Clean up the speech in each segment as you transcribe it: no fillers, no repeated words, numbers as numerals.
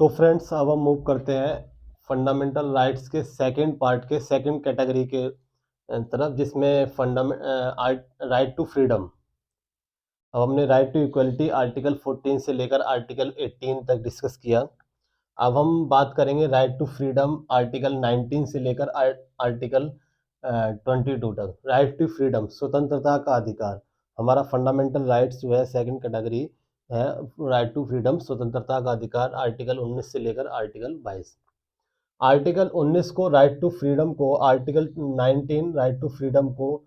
तो फ्रेंड्स अब हम मूव करते हैं फंडामेंटल राइट्स के सेकंड पार्ट के सेकंड कैटेगरी के तरफ, जिसमें राइट टू फ्रीडम। अब हमने राइट टू इक्वलिटी आर्टिकल 14 से लेकर आर्टिकल 18 तक डिस्कस किया। अब हम बात करेंगे राइट टू फ्रीडम आर्टिकल 19 से लेकर आर्टिकल 22 तक। राइट टू फ्रीडम, स्वतंत्रता का अधिकार। हमारा फंडामेंटल राइट्स जो है सेकंड कैटेगरी है राइट टू फ्रीडम, स्वतंत्रता का अधिकार, आर्टिकल 19 से लेकर आर्टिकल 22। आर्टिकल 19 को राइट टू फ्रीडम को, आर्टिकल 19 राइट टू फ्रीडम को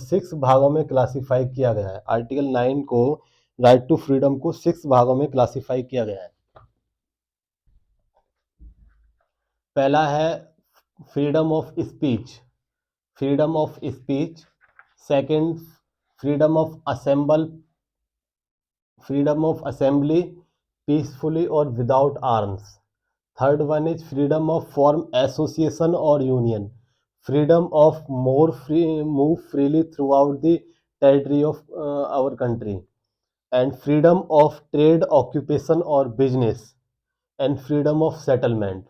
6 भागों में क्लासिफाई किया गया है। आर्टिकल 9 को राइट टू फ्रीडम को 6 भागों में क्लासिफाई किया गया है। पहला है freedom of speech, freedom of speech. Second, freedom of assembly peacefully और without arms. Third one is freedom of form association और union, freedom of move freely throughout the territory of our country, and freedom of trade, occupation और business, and freedom of settlement.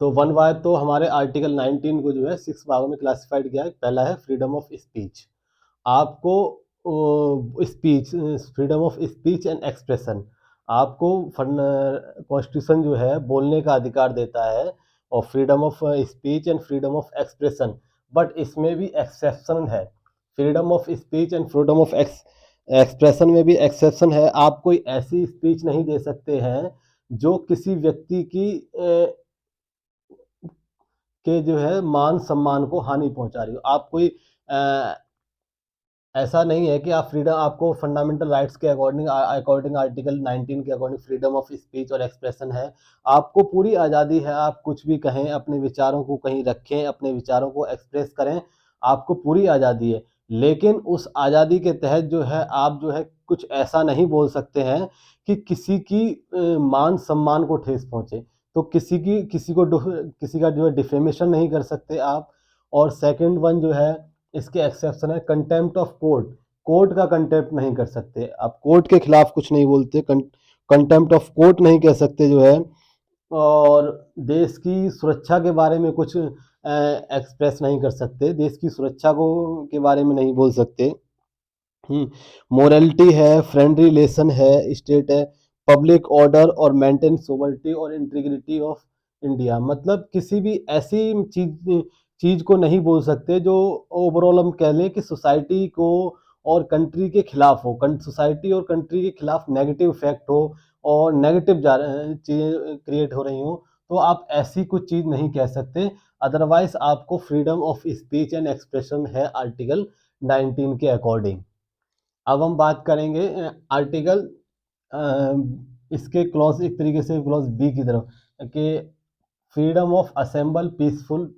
तो one by तो हमारे article 19 को जो है 6 भागों में क्लासिफाइड किया है। पहला है फ्रीडम ऑफ स्पीच। आपको speech, freedom of speech and expression, आपको कॉन्स्टिट्यूशन जो है बोलने का अधिकार देता है, और freedom of speech and freedom of expression. But इसमें भी एक्सेप्शन है। Freedom of speech and freedom of expression में भी एक्सेप्शन है। आप कोई ऐसी स्पीच नहीं दे सकते हैं जो किसी व्यक्ति की के जो है मान सम्मान को हानि पहुंचा रही हो। आप कोई ऐसा नहीं है कि आप फ्रीडम, आपको फंडामेंटल राइट्स के अकॉर्डिंग अकॉर्डिंग आर्टिकल 19 के अकॉर्डिंग फ्रीडम ऑफ स्पीच और एक्सप्रेशन है। आपको पूरी आज़ादी है, आप कुछ भी कहें, अपने विचारों को कहीं रखें, अपने विचारों को एक्सप्रेस करें, आपको पूरी आज़ादी है। लेकिन उस आज़ादी के तहत जो है आप जो है कुछ ऐसा नहीं बोल सकते हैं कि किसी की मान सम्मान को ठेस पहुंचे। तो किसी का जो है डिफेमेशन नहीं कर सकते आप। और सेकंड वन जो है, इसके एक्सेप्शन है कंटेम्प्ट ऑफ कोर्ट। कोर्ट का कंटेम्प्ट नहीं कर सकते आप, कोर्ट के खिलाफ कुछ नहीं बोलते, कंटेम्प्ट ऑफ कोर्ट नहीं कह सकते जो है। और देश की सुरक्षा के बारे में कुछ एक्सप्रेस नहीं कर सकते, देश की सुरक्षा को के बारे में नहीं बोल सकते। मोरलिटी है, फ्रेंड रिलेशन है, स्टेट है, पब्लिक ऑर्डर और मेंटेन सोवरिटी और इंटीग्रिटी ऑफ इंडिया। मतलब किसी भी ऐसी चीज को नहीं बोल सकते जो ओवरऑल हम कह लें कि सोसाइटी को और कंट्री के खिलाफ हो, सोसाइटी और कंट्री के खिलाफ नेगेटिव इफेक्ट हो और नेगेटिव चीजें क्रिएट हो रही हो, तो आप ऐसी कुछ चीज नहीं कह सकते। अदरवाइज आपको freedom of speech and expression है आर्टिकल 19 के अकॉर्डिंग। अब हम बात करेंगे आर्टिकल इसके क्लॉज, एक तरीके से क्लॉज बी की तरफ, कि freedom of assemble peaceful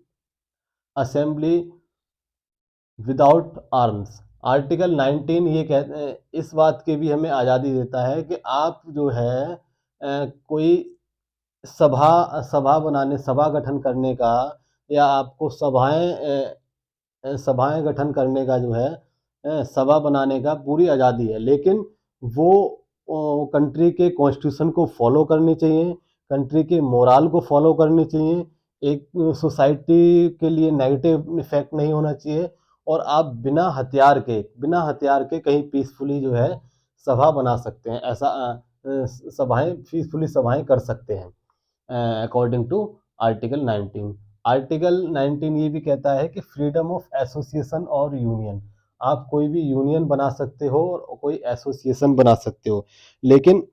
assembly without arms. Article 19 ये कहते हैं, इस बात की भी हमें आज़ादी देता है कि आप जो है कोई सभा गठन करने का, या आपको सभाएं गठन करने का जो है सभा बनाने का पूरी आज़ादी है। लेकिन वो कंट्री के कॉन्स्टिट्यूशन को फॉलो करनी चाहिए, कंट्री के मोराल को फॉलो करनी चाहिए, एक सोसाइटी के लिए नेगेटिव इफेक्ट नहीं होना चाहिए। और आप बिना हथियार के कहीं पीसफुली जो है सभा बना सकते हैं, ऐसा सभाएं पीसफुली सभाएं कर सकते हैं अकॉर्डिंग टू आर्टिकल 19। आर्टिकल 19 ये भी कहता है कि फ्रीडम ऑफ एसोसिएशन और यूनियन, आप कोई भी यूनियन बना सकते हो और कोई एसोसिएशन बना सकते हो। लेकिन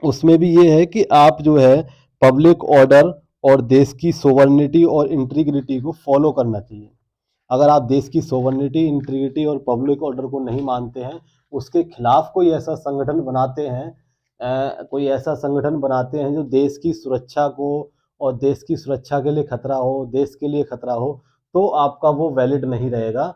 उसमें भी ये है कि आप जो है पब्लिक ऑर्डर और देश की सोवर्निटी और इंटीग्रिटी को फॉलो करना चाहिए। अगर आप देश की सोवर्निटी, इंटीग्रिटी और पब्लिक ऑर्डर को नहीं मानते हैं, उसके खिलाफ कोई ऐसा संगठन बनाते हैं, कोई ऐसा संगठन बनाते हैं जो देश की सुरक्षा को और देश की सुरक्षा के लिए खतरा हो, देश के लिए खतरा हो, तो आपका वो वैलिड नहीं रहेगा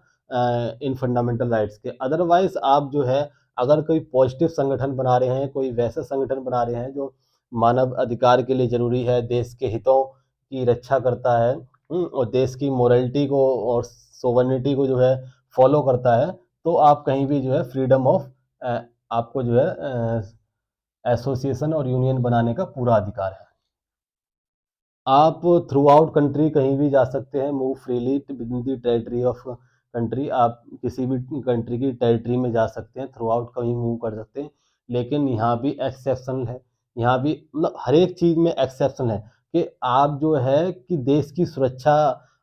इन फंडामेंटल राइट्स के। अदरवाइज आप जो है अगर कोई पॉजिटिव संगठन बना रहे हैं, कोई वैसा संगठन बना रहे हैं जो मानव अधिकार के लिए जरूरी है, देश के हितों की रक्षा करता है, और देश की मोरलिटी को और सोवर्निटी को जो है फॉलो करता है, तो आप कहीं भी जो है फ्रीडम ऑफ आपको जो है एसोसिएशन और यूनियन बनाने का पूरा अधिकार है। आप थ्रू आउट कंट्री कहीं भी जा सकते हैं, move freely with in the territory of country. आप किसी भी कंट्री की टेरिटरी में जा सकते हैं, थ्रू आउट कहीं मूव कर सकते हैं। लेकिन यहाँ भी एक्सेप्शन है, यहाँ भी मतलब हर एक चीज़ में एक्सेप्शन है कि आप जो है कि देश की सुरक्षा,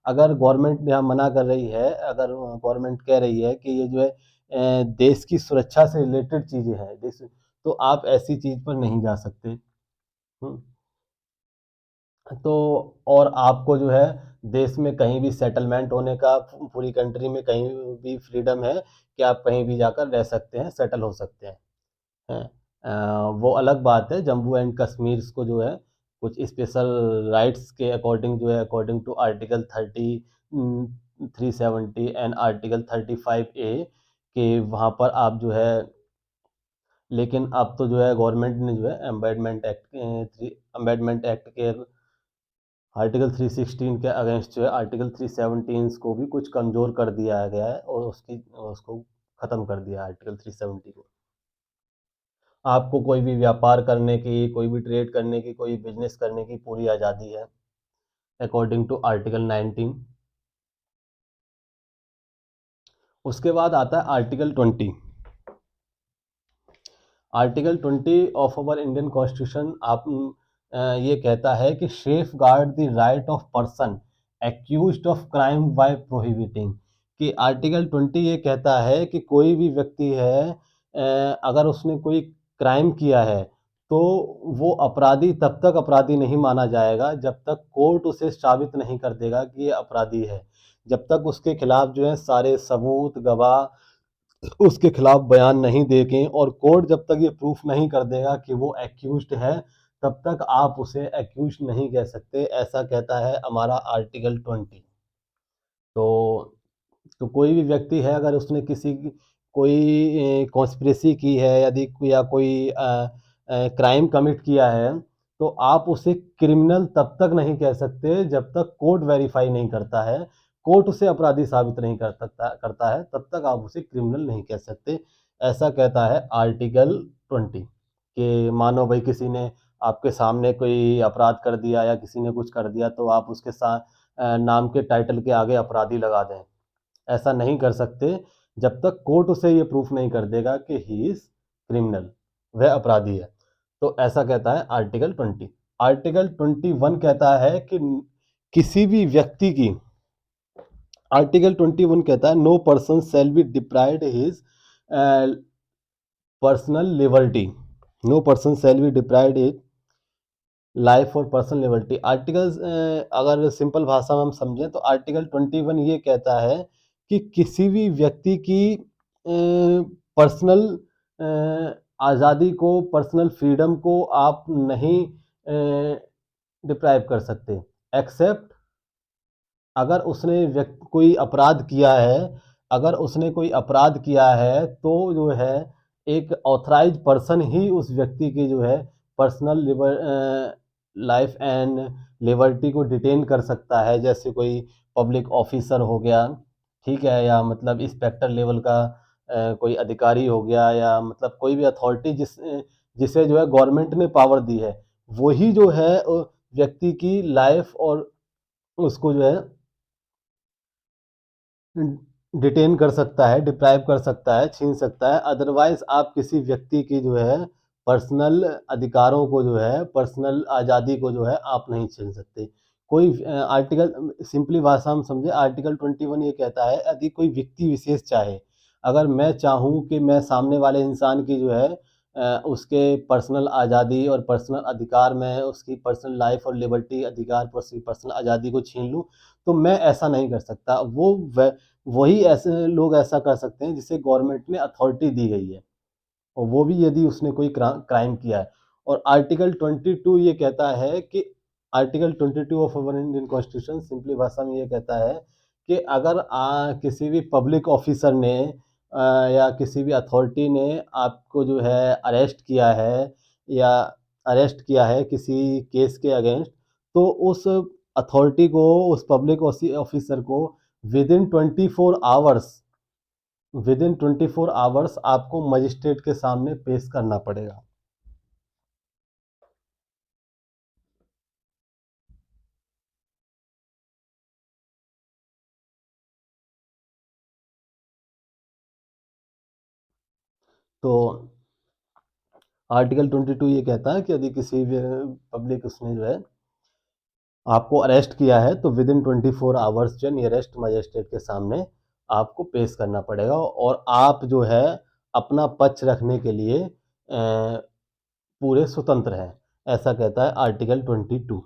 अगर गवर्नमेंट यहाँ मना कर रही है, अगर गवर्नमेंट कह रही है कि ये जो है देश की सुरक्षा से रिलेटेड चीज़ें हैं, देश, तो आप ऐसी चीज़ पर नहीं जा सकते। हम्म। तो और आपको जो है देश में कहीं भी सेटलमेंट होने का, पूरी कंट्री में कहीं भी फ्रीडम है कि आप कहीं भी जाकर रह सकते हैं, सेटल हो सकते हैं। हैं। वो अलग बात है, जम्मू एंड कश्मीर को जो है कुछ स्पेशल राइट्स के अकॉर्डिंग जो है, according to article 370 and article 35A के वहाँ पर आप जो है, लेकिन अब तो जो है गवर्नमेंट ने जो है अमेंडमेंट एक्ट के आर्टिकल 316 के अगेंस्ट जो है आर्टिकल 317 को भी कुछ कमज़ोर कर दिया गया है, और उसको ख़त्म कर दिया आर्टिकल 370 को। आपको कोई भी व्यापार करने की, कोई भी ट्रेड करने की, कोई बिजनेस करने की पूरी आज़ादी है अकॉर्डिंग टू आर्टिकल 19। उसके बाद आता है article 20। Article 20 of our Indian constitution आप ये कहता है कि safeguard the right of person accused of crime by prohibiting. कि आर्टिकल 20 ये कहता है कि कोई भी व्यक्ति है, अगर उसने कोई क्राइम किया है, तो वो अपराधी तब तक अपराधी नहीं माना जाएगा जब तक कोर्ट उसे साबित नहीं कर देगा कि ये अपराधी है। जब तक उसके खिलाफ जो है सारे सबूत, गवाह उसके खिलाफ बयान नहीं देंगे, और कोर्ट जब तक ये प्रूफ नहीं कर देगा कि वो एक्यूज्ड है, तब तक आप उसे एक्यूज्ड नहीं कह सकते। ऐसा कहता है हमारा आर्टिकल 20। तो कोई भी व्यक्ति है, अगर उसने किसी की कोई कॉन्स्पिरेसी की है, यदि या कोई क्राइम कमिट किया है, तो आप उसे क्रिमिनल तब तक नहीं कह सकते जब तक कोर्ट वेरीफाई नहीं करता है, कोर्ट उसे अपराधी साबित नहीं करता है, तब तक आप उसे क्रिमिनल नहीं कह सकते। ऐसा कहता है आर्टिकल 20। कि मानो भाई किसी ने आपके सामने कोई अपराध कर दिया या किसी ने कुछ कर दिया, तो आप उसके साथ नाम के टाइटल के आगे अपराधी लगा दें। ऐसा नहीं कर सकते जब तक कोर्ट उसे ये प्रूफ नहीं कर देगा कि ही इज क्रिमिनल, वह अपराधी है। तो ऐसा कहता है आर्टिकल 20। आर्टिकल 21 कहता है कि किसी भी व्यक्ति की, आर्टिकल 21 कहता है no person shall be deprived his personal liberty. No person shall be deprived his life और पर्सनल लिबर्टी। आर्टिकल, अगर सिंपल भाषा में हम समझें तो आर्टिकल 21 ये कहता है कि किसी भी व्यक्ति की पर्सनल आज़ादी को, पर्सनल फ्रीडम को आप नहीं डिप्राइव कर सकते, एक्सेप्ट अगर उसने व्यक्ति कोई अपराध किया है, अगर उसने कोई अपराध किया है, तो जो है एक ऑथराइज पर्सन ही उस व्यक्ति की जो है पर्सनल लाइफ एंड लिबर्टी को डिटेन कर सकता है। जैसे कोई पब्लिक ऑफिसर हो गया, ठीक है, या मतलब इंस्पेक्टर लेवल का कोई अधिकारी हो गया, या मतलब कोई भी अथॉरिटी जिसे जो है गवर्नमेंट ने पावर दी है, वही जो है व्यक्ति की लाइफ और उसको जो है डिटेन कर सकता है, डिप्राइव कर सकता है, छीन सकता है। अदरवाइज आप किसी व्यक्ति की जो है पर्सनल अधिकारों को, जो है पर्सनल आज़ादी को जो है आप नहीं छीन सकते। कोई आर्टिकल, सिंपली भाषा में समझे, आर्टिकल 21 ये कहता है यदि कोई व्यक्ति विशेष चाहे, अगर मैं चाहूँ कि मैं सामने वाले इंसान की जो है उसके पर्सनल आज़ादी और पर्सनल अधिकार में उसकी पर्सनल लाइफ और लिबर्टी अधिकार, पर्सनल आज़ादी को छीन लूँ, तो मैं ऐसा नहीं कर सकता। वही ऐसे लोग ऐसा कर सकते हैं जिसे गवर्नमेंट ने अथॉरिटी दी गई है, और वो भी यदि उसने कोई क्राइम किया है। और आर्टिकल 22 ये कहता है कि article 22 of our Indian constitution simply भाषा में ये कहता है कि अगर किसी भी पब्लिक ऑफिसर ने या किसी भी अथॉरिटी ने आपको जो है अरेस्ट किया है, या अरेस्ट किया है किसी केस के अगेंस्ट, तो उस अथॉरिटी को, उस पब्लिक ऑफिसर को with in 24 hours, with in 24 hours आपको मजिस्ट्रेट के सामने पेश करना पड़ेगा। तो आर्टिकल 22 ये कहता है कि यदि किसी भी पब्लिक उसने जो है आपको अरेस्ट किया है तो विद इन 24 आवर्स जो नियरेस्ट मजिस्ट्रेट के सामने आपको पेश करना पड़ेगा, और आप जो है अपना पक्ष रखने के लिए पूरे स्वतंत्र हैं, ऐसा कहता है आर्टिकल 22।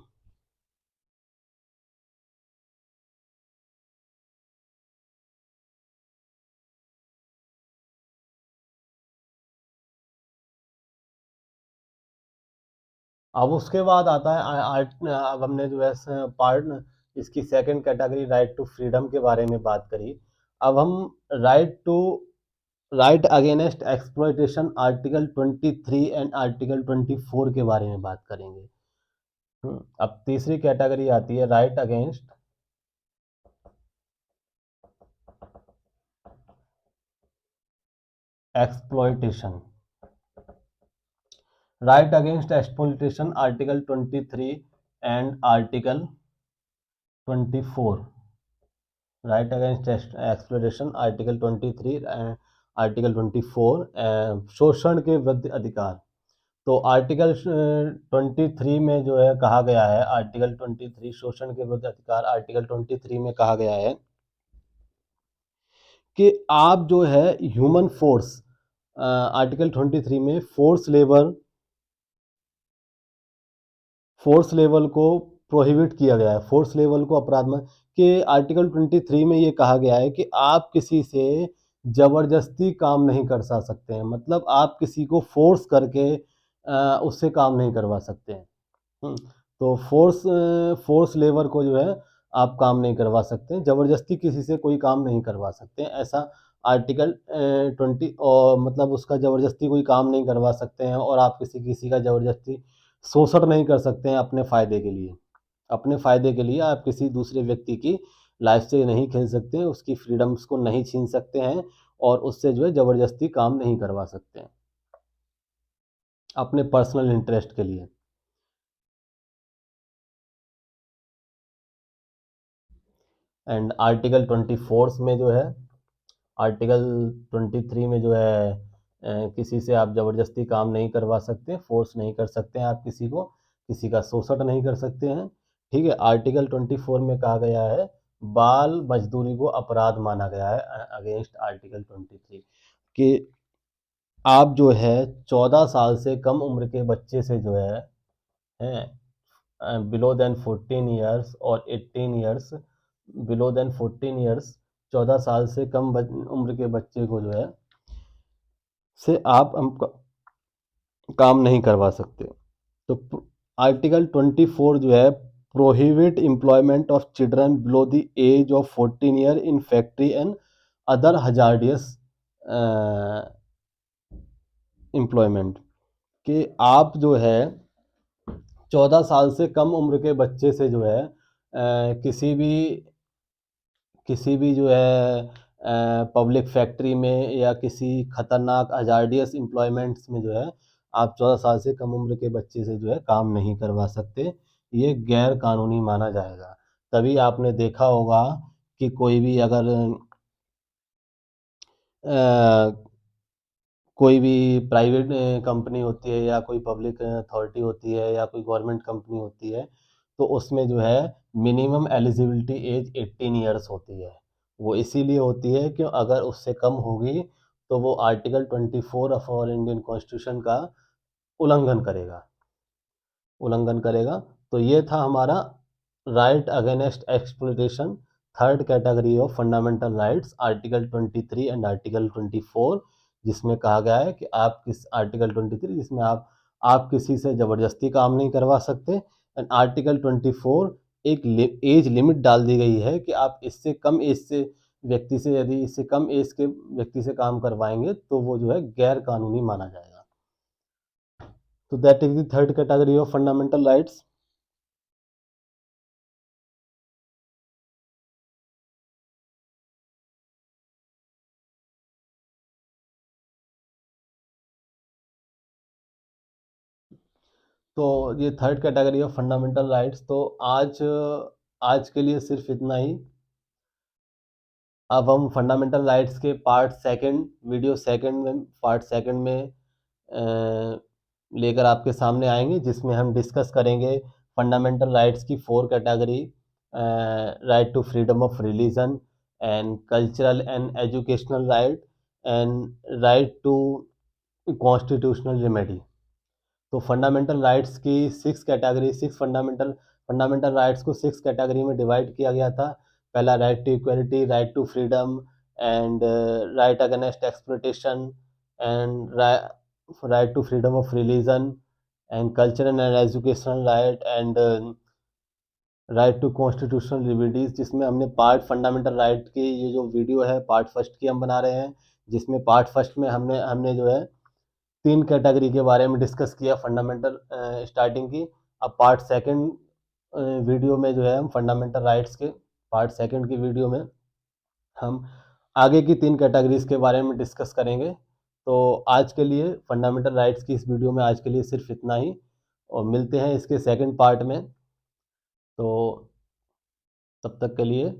अब उसके बाद आता है अब हमने जो है पार्ट इसकी second category right to freedom के बारे में बात करी। अब हम right to right against exploitation article 23 and article 24 के बारे में बात करेंगे। अब तीसरी कैटेगरी आती है right against exploitation. Right against exploitation article 23 and article 24। Right against exploitation article 23 and article 24। शोषण के विरुद्ध अधिकार। तो आर्टिकल 23 में जो है कहा गया है, आर्टिकल 23 शोषण के विरुद्ध अधिकार, आर्टिकल 23 में कहा गया है कि आप जो है ह्यूमन फोर्स, आर्टिकल 23 में फोर्स लेवल को प्रोहिबिट किया गया है, फोर्स लेवल को अपराध में कि आर्टिकल 23 में ये कहा गया है कि आप किसी से जबरदस्ती काम नहीं कर सकते हैं, मतलब आप किसी को फोर्स करके उससे काम नहीं करवा सकते हैं। तो फोर्स लेबर को जो है आप काम नहीं करवा सकते, जबरदस्ती किसी से कोई काम नहीं करवा सकते, ऐसा आर्टिकल 20, और मतलब उसका जबरदस्ती कोई काम नहीं करवा सकते हैं, और आप किसी किसी का जबरदस्ती शोषण नहीं कर सकते हैं अपने फायदे के लिए। अपने फायदे के लिए आप किसी दूसरे व्यक्ति की लाइफ से नहीं खेल सकते हैं, उसकी फ्रीडम्स को नहीं छीन सकते हैं, और उससे जो है जबरदस्ती काम नहीं करवा सकते हैं अपने पर्सनल इंटरेस्ट के लिए। एंड आर्टिकल 24 में जो है, आर्टिकल 23 में जो है किसी से आप ज़बरदस्ती काम नहीं करवा सकते, फोर्स नहीं कर सकते हैं आप किसी को, किसी का शोषण नहीं कर सकते हैं। ठीक है, आर्टिकल 24 में कहा गया है बाल मजदूरी को अपराध माना गया है अगेंस्ट आर्टिकल 23, कि आप जो है 14 साल से कम उम्र के बच्चे से जो है बिलो देन 14 ईयर्स और 18 ईयर्स, बिलो देन 14 ईयर्स, 14 साल से कम उम्र के बच्चे को जो है से आप हम काम नहीं करवा सकते। तो आर्टिकल 24 जो है prohibit employment of children below the age of 14 year in factory and other hazardous employment, कि आप जो है 14 साल से कम उम्र के बच्चे से जो है किसी भी जो है पब्लिक फैक्ट्री में या किसी खतरनाक हजार्डियस एम्प्लॉयमेंट्स में जो है आप 14 साल से कम उम्र के बच्चे से जो है काम नहीं करवा सकते, ये गैर कानूनी माना जाएगा। तभी आपने देखा होगा कि कोई भी अगर कोई भी प्राइवेट कंपनी होती है या कोई पब्लिक अथॉरिटी होती है या कोई गवर्नमेंट कंपनी होती है, तो उसमें जो है मिनिमम एलिजिबिलिटी एज 18 ईयर्स होती है। वो इसीलिए होती है कि अगर उससे कम होगी तो वो article 24 of our Indian constitution का उल्लंघन करेगा, उल्लंघन करेगा। तो ये था हमारा right against exploitation, third category of fundamental rights, article 23 and article 24, जिसमें कहा गया है कि आप किस आर्टिकल 23 जिसमें आप किसी से ज़बरदस्ती काम नहीं करवा सकते, एंड आर्टिकल 24 एक एज लिमिट डाल दी गई है कि आप इससे कम एज से व्यक्ति से, यदि इससे कम एज के व्यक्ति से काम करवाएंगे तो वो जो है गैर कानूनी माना जाएगा। तो that is the third category of fundamental rights. तो ये third category of fundamental rights. तो आज आज के लिए सिर्फ इतना ही। अब हम फंडामेंटल राइट्स के पार्ट सेकंड, वीडियो सेकंड में, पार्ट सेकंड में लेकर आपके सामने आएंगे, जिसमें हम डिस्कस करेंगे फंडामेंटल राइट्स की 4 category: right to freedom of religion, and cultural and educational right, and right to constitutional remedy. तो फंडामेंटल राइट्स की 6 कैटेगरी, 6 फंडामेंटल फंडामेंटल राइट्स को 6 कैटेगरी में डिवाइड किया गया था। पहला right to equality, right to freedom, and right against exploitation, and right to freedom of religion, and cultural and educational right, and right to constitutional remedies. जिसमें हमने part fundamental right की ये जो वीडियो है पार्ट फर्स्ट की हम बना रहे हैं, जिसमें पार्ट फर्स्ट में हमने हमने जो है 3 कैटेगरी के बारे में डिस्कस किया फंडामेंटल स्टार्टिंग की। अब पार्ट सेकंड वीडियो में जो है हम फंडामेंटल राइट्स के पार्ट सेकंड की वीडियो में हम आगे की 3 कैटेगरीज के बारे में डिस्कस करेंगे। तो आज के लिए फंडामेंटल राइट्स की इस वीडियो में आज के लिए सिर्फ इतना ही, और मिलते हैं इसके सेकंड पार्ट में। तो तब तक के लिए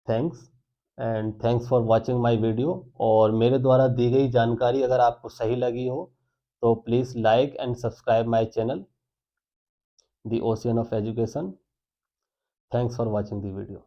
thanks, and thanks for watching my video. और मेरे द्वारा दी गई जानकारी अगर आपको सही लगी हो तो please like and subscribe my channel the ocean of education. Thanks for watching the video.